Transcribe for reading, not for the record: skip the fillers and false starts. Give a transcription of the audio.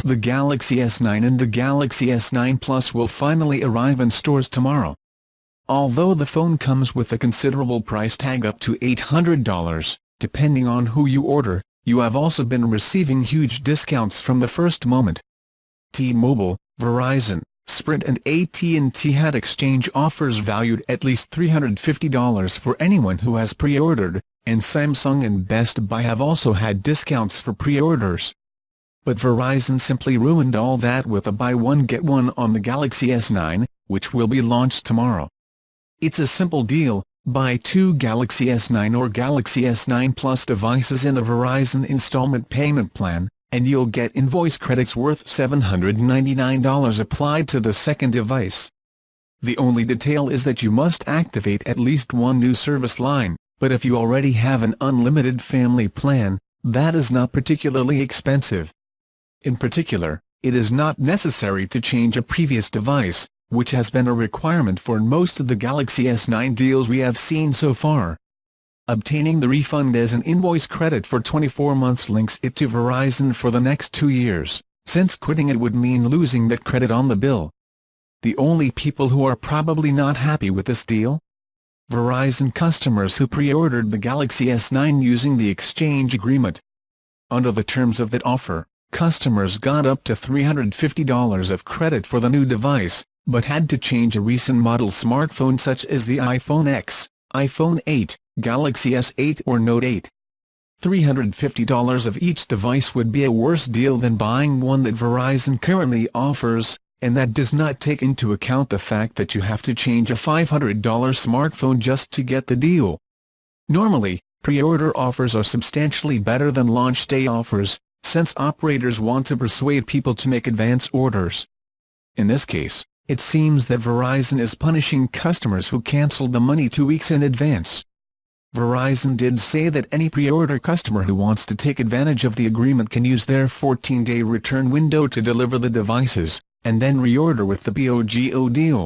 The Galaxy S9 and the Galaxy S9 Plus will finally arrive in stores tomorrow. Although the phone comes with a considerable price tag up to $800, depending on who you order, you have also been receiving huge discounts from the first moment. T-Mobile, Verizon, Sprint and AT&T had exchange offers valued at least $350 for anyone who has pre-ordered, and Samsung and Best Buy have also had discounts for pre-orders. But Verizon simply ruined all that with a buy one get one on the Galaxy S9, which will be launched tomorrow. It's a simple deal: buy 2 Galaxy S9 or Galaxy S9 Plus devices in a Verizon installment payment plan, and you'll get invoice credits worth $799 applied to the second device. The only detail is that you must activate at least one new service line, but if you already have an unlimited family plan, that is not particularly expensive. In particular, it is not necessary to change a previous device, which has been a requirement for most of the Galaxy S9 deals we have seen so far. Obtaining the refund as an invoice credit for 24 months links it to Verizon for the next 2 years, since quitting it would mean losing that credit on the bill. The only people who are probably not happy with this deal? Verizon customers who pre-ordered the Galaxy S9 using the exchange agreement. Under the terms of that offer, customers got up to $350 of credit for the new device, but had to change a recent model smartphone such as the iPhone X, iPhone 8, Galaxy S8 or Note 8. $350 of each device would be a worse deal than buying one that Verizon currently offers, and that does not take into account the fact that you have to change a $500 smartphone just to get the deal. Normally, pre-order offers are substantially better than launch day offers, since operators want to persuade people to make advance orders. In this case, it seems that Verizon is punishing customers who canceled the money 2 weeks in advance. Verizon did say that any pre-order customer who wants to take advantage of the agreement can use their 14-day return window to deliver the devices, and then reorder with the BOGO deal.